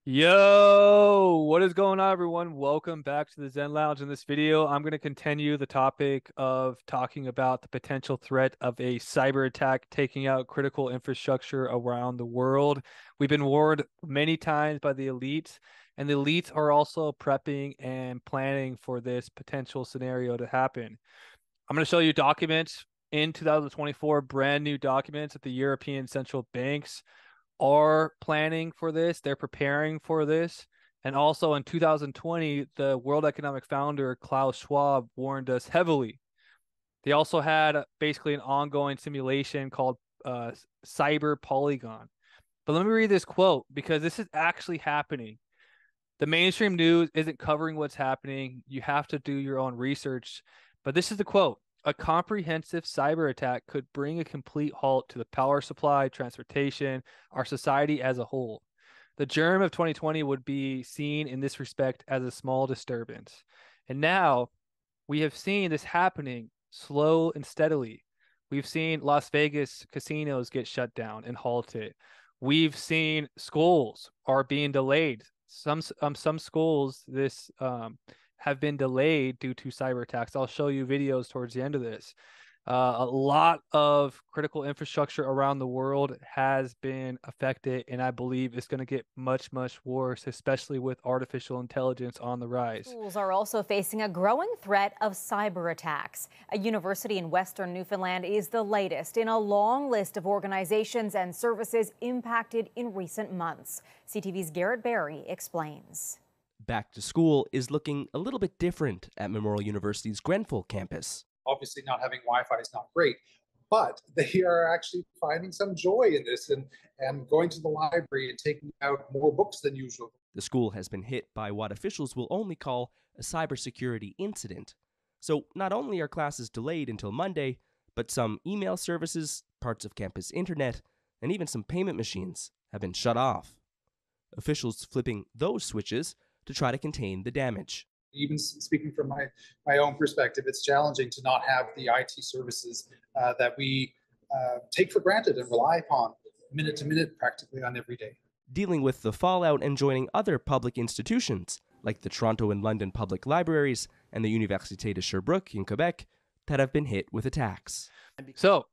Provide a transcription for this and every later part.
Yo, what is going on, everyone? Welcome back to the Zen Lounge. In this video, I'm going to continue the topic of talking about the potential threat of a cyber attack taking out critical infrastructure around the world. We've been warned many times by the elites, and the elites are also prepping and planning for this potential scenario to happen. I'm going to show you documents in 2024, brand new documents that the European central banks are planning for this. They're preparing for this. And also in 2020, the World Economic founder Klaus Schwab warned us heavily. They also had basically an ongoing simulation called Cyber Polygon. But let me read this quote because this is actually happening. The mainstream news isn't covering what's happening. You have to do your own research. But this is the quote. A comprehensive cyber attack could bring a complete halt to the power supply, transportation, our society as a whole. The germ of 2020 would be seen in this respect as a small disturbance. And now we have seen this happening slow and steadily. We've seen Las Vegas casinos get shut down and halted. We've seen schools are being delayed. Some schools have been delayed due to cyber attacks. I'll show you videos towards the end of this. A lot of critical infrastructure around the world has been affected, and I believe it's going to get much, much worse, especially with artificial intelligence on the rise. Schools are also facing a growing threat of cyber attacks. A university in Western Newfoundland is the latest in a long list of organizations and services impacted in recent months. CTV's Garrett Berry explains. Back to school is looking a little bit different at Memorial University's Grenfell campus. Obviously, not having Wi-Fi is not great, but they are actually finding some joy in this and going to the library and taking out more books than usual. The school has been hit by what officials will only call a cybersecurity incident. So not only are classes delayed until Monday, but some email services, parts of campus internet, and even some payment machines have been shut off. Officials flipping those switches to try to contain the damage. Even speaking from my own perspective, it's challenging to not have the IT services that we take for granted and rely upon minute to minute practically on every day. Dealing with the fallout and joining other public institutions, like the Toronto and London public libraries and the Université de Sherbrooke in Quebec, that have been hit with attacks. So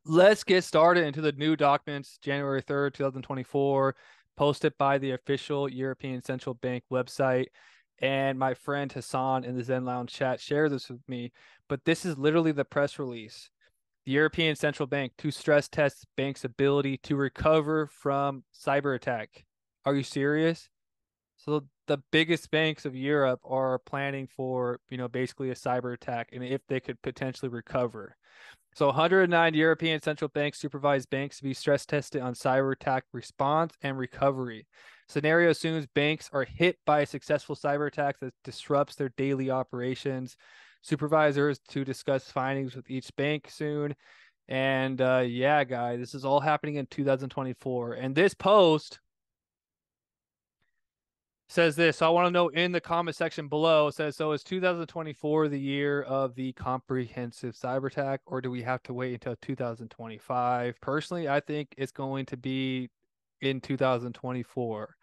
let's get started into the new documents, January 3rd, 2024, posted by the official European Central Bank website. And my friend Hassan in the Zen Lounge chat shared this with me, but this is literally the press release. The European Central Bank to stress test banks' ability to recover from cyber attack. Are you serious? So the biggest banks of Europe are planning for, basically a cyber attack and if they could potentially recover. So 109 European central banks supervised banks to be stress tested on cyber attack response and recovery. Scenario assumes banks are hit by a successful cyber attack that disrupts their daily operations. Supervisors to discuss findings with each bank soon. And yeah, guys, this is all happening in 2024. And this post says this. So I want to know in the comment section below, it says, so is 2024 the year of the comprehensive cyber attack, or do we have to wait until 2025? Personally, I think it's going to be in 2024.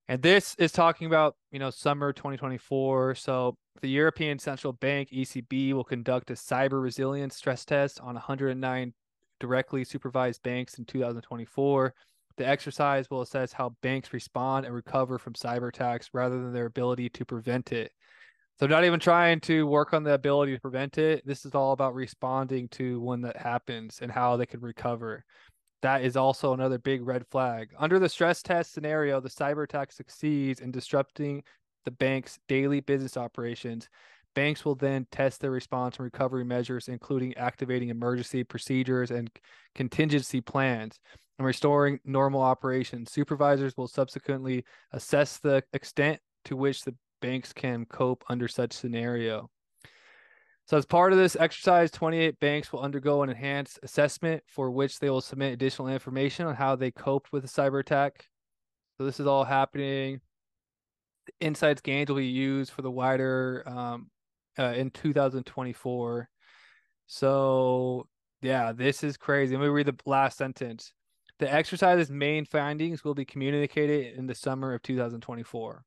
And this is talking about, summer 2024. So the European Central Bank, ECB, will conduct a cyber resilience stress test on 109 directly supervised banks in 2024. The exercise will assess how banks respond and recover from cyber attacks rather than their ability to prevent it. So not even trying to work on the ability to prevent it. This is all about responding to when that happens and how they can recover. That is also another big red flag. Under the stress test scenario, the cyber attack succeeds in disrupting the bank's daily business operations. Banks will then test their response and recovery measures, including activating emergency procedures and contingency plans and restoring normal operations. Supervisors will subsequently assess the extent to which the banks can cope under such scenario. So as part of this exercise, 28 banks will undergo an enhanced assessment for which they will submit additional information on how they coped with the cyber attack. So this is all happening. The insights gained will be used for the wider in 2024. So yeah, this is crazy. Let me read the last sentence. The exercise's main findings will be communicated in the summer of 2024.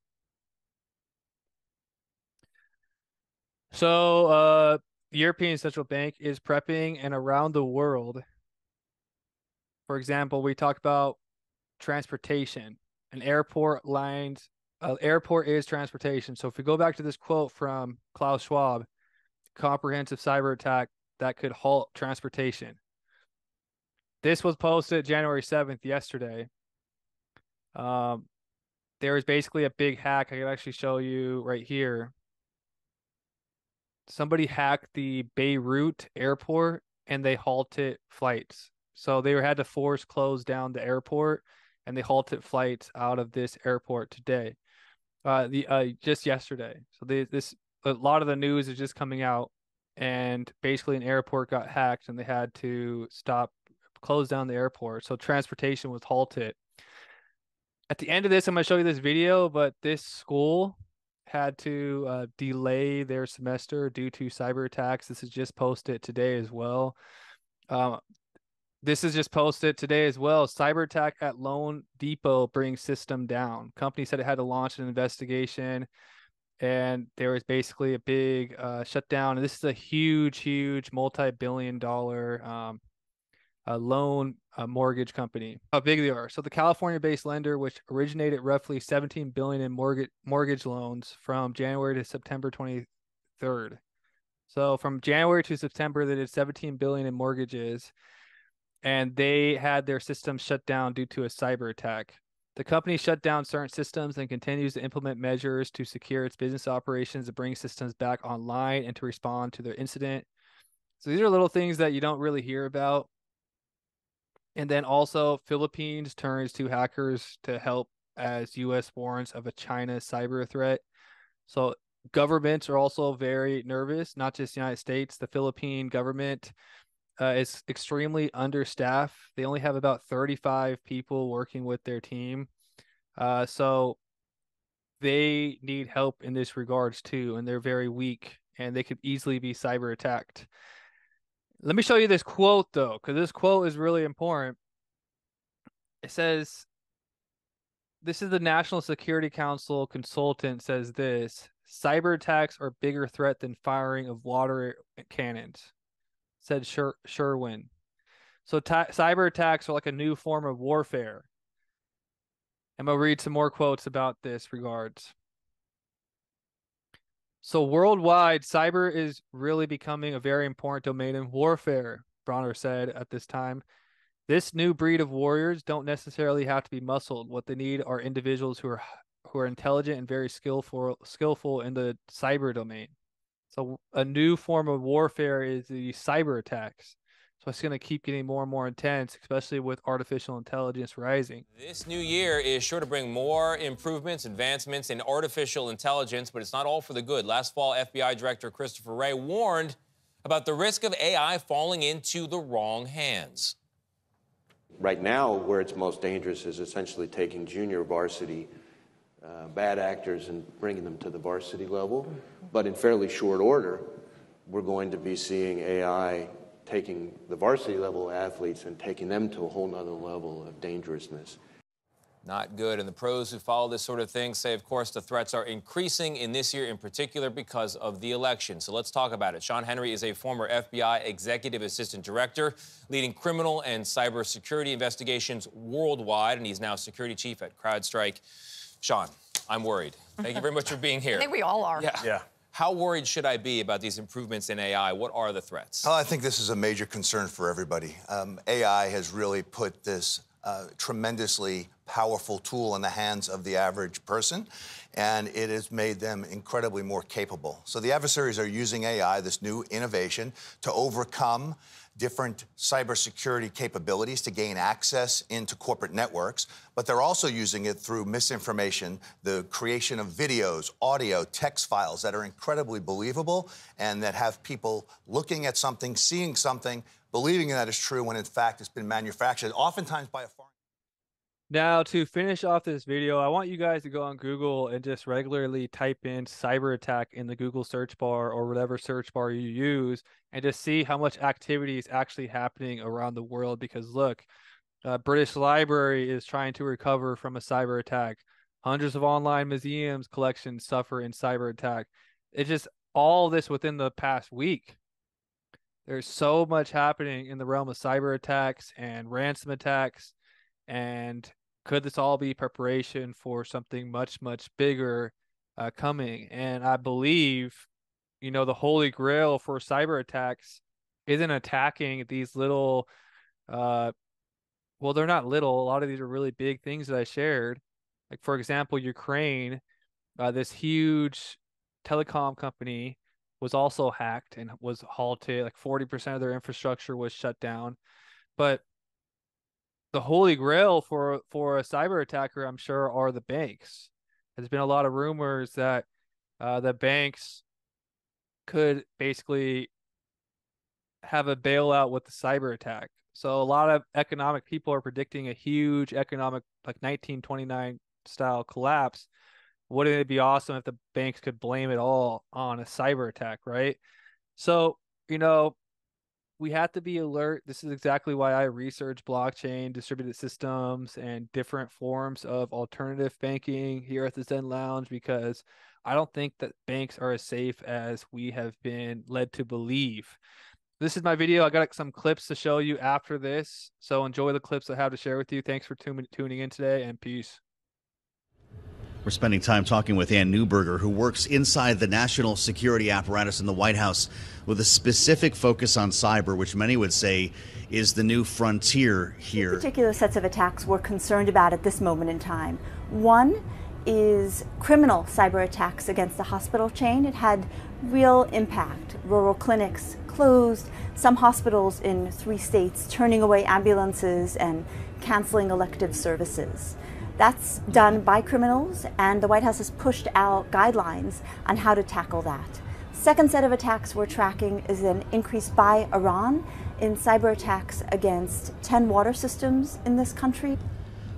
So, the European Central Bank is prepping, and around the world, for example, we talk about transportation and airport is transportation. So if we go back to this quote from Klaus Schwab, comprehensive cyber attack that could halt transportation. This was posted January 7th, yesterday. There was basically a big hack. I can actually show you right here. Somebody hacked the Beirut airport and they halted flights. So they had to force close down the airport, and they halted flights out of this airport today. Just yesterday. So a lot of the news is just coming out, and basically an airport got hacked and they had to close down the airport. So transportation was halted. At the end of this, I'm going to show you this video, but this school had to delay their semester due to cyber attacks. This is just posted today as well. This is just posted today as well. Cyber attack at loanDepot brings system down. Company said it had to launch an investigation, and there was basically a big shutdown. And this is a huge multi-billion-dollar loan mortgage company. How big they are. So the California-based lender, which originated roughly $17 billion in mortgage loans from January to September 23rd. So from January to September, they did $17 billion in mortgages, and they had their systems shut down due to a cyber attack. The company shut down certain systems and continues to implement measures to secure its business operations, to bring systems back online, and to respond to the incident. So these are little things that you don't really hear about. And then also, Philippines turns to hackers to help as U.S. warns of a China cyber threat. So governments are also very nervous, not just the United States. The Philippine government is extremely understaffed. They only have about 35 people working with their team. So they need help in this regards too, and they're very weak, and they could easily be cyber attacked. Let me show you this quote though, because this quote is really important. It says, this is the National Security Council consultant says this: cyber attacks are a bigger threat than firing of water cannons, said Sherwin. So cyber attacks are like a new form of warfare. I'm going to read some more quotes about this regards. So worldwide, cyber is really becoming a very important domain in warfare, Bronner said at this time. This new breed of warriors don't necessarily have to be muscled. What they need are individuals who are intelligent and very skillful in the cyber domain. So a new form of warfare is the cyber attacks. So it's going to keep getting more and more intense, especially with artificial intelligence rising. This new year is sure to bring more improvements, advancements in artificial intelligence, but it's not all for the good. Last fall, FBI Director Christopher Wray warned about the risk of AI falling into the wrong hands. Right now, where it's most dangerous is essentially taking junior varsity bad actors and bringing them to the varsity level. But in fairly short order, we're going to be seeing AI taking the varsity level athletes and taking them to a whole nother level of dangerousness. Not good. And the pros who follow this sort of thing say, of course, the threats are increasing in this year in particular because of the election. So let's talk about it. Sean Henry is a former FBI Executive Assistant Director, leading criminal and cybersecurity investigations worldwide, and he's now Security Chief at CrowdStrike. Sean, I'm worried. Thank you very much for being here. I think we all are. Yeah. How worried should I be about these improvements in AI? What are the threats? I think this is a major concern for everybody. AI has really put this tremendously powerful tool in the hands of the average person, and it has made them incredibly more capable. So the adversaries are using AI, this new innovation, to overcome different cybersecurity capabilities to gain access into corporate networks, but they're also using it through misinformation, the creation of videos, audio, text files that are incredibly believable and that have people looking at something, seeing something, believing that is true when in fact it's been manufactured, oftentimes by a foreign. Now, to finish off this video, I want you guys to go on Google and just regularly type in cyber attack in the Google search bar or whatever search bar you use, and just see how much activity is actually happening around the world. Because look, British Library is trying to recover from a cyber attack. Hundreds of online museums collections suffer in cyber attack. It's just all this within the past week. There's so much happening in the realm of cyber attacks and ransom attacks. And could this all be preparation for something much, much bigger coming? And I believe, the holy grail for cyber attacks isn't attacking these little, well, they're not little. A lot of these are really big things that I shared. Like, for example, Ukraine, this huge telecom company was also hacked and was halted. Like 40% of their infrastructure was shut down. But the holy grail for a cyber attacker, I'm sure, are the banks. There's been a lot of rumors that the banks could basically have a bailout with the cyber attack. So a lot of economic people are predicting a huge economic, like 1929 style collapse. Wouldn't it be awesome if the banks could blame it all on a cyber attack, right? So, we have to be alert. This is exactly why I research blockchain, distributed systems, and different forms of alternative banking here at the Zen Lounge, because I don't think that banks are as safe as we have been led to believe. This is my video. I got some clips to show you after this, so enjoy the clips I have to share with you. Thanks for tuning in today, and peace. We're spending time talking with Ann Neuberger, who works inside the national security apparatus in the White House with a specific focus on cyber, which many would say is the new frontier here. Two particular sets of attacks we're concerned about at this moment in time. One is criminal cyber attacks against the hospital chain. It had real impact. Rural clinics closed, some hospitals in 3 states turning away ambulances and canceling elective services. That's done by criminals, and the White House has pushed out guidelines on how to tackle that. Second set of attacks we're tracking is an increase by Iran in cyber attacks against 10 water systems in this country.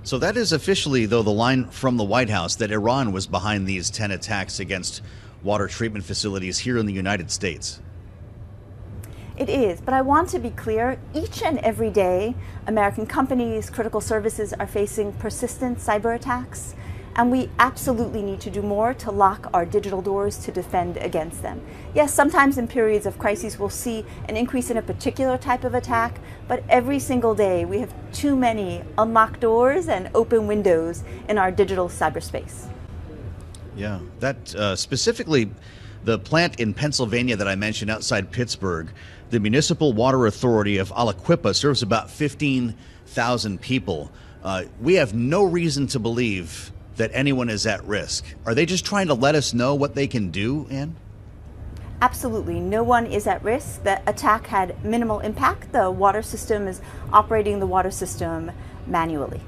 So that is officially, though, the line from the White House that Iran was behind these 10 attacks against water treatment facilities here in the United States. It is, but I want to be clear, each and every day, American companies, critical services are facing persistent cyber attacks, and we absolutely need to do more to lock our digital doors to defend against them. Yes, sometimes in periods of crises we'll see an increase in a particular type of attack, but every single day we have too many unlocked doors and open windows in our digital cyberspace. Yeah, that specifically, the plant in Pennsylvania that I mentioned outside Pittsburgh, the Municipal Water Authority of Aliquippa serves about 15,000 people. We have no reason to believe that anyone is at risk. Are they just trying to let us know what they can do, Ann? Absolutely. No one is at risk. The attack had minimal impact. The water system is operating the water system manually.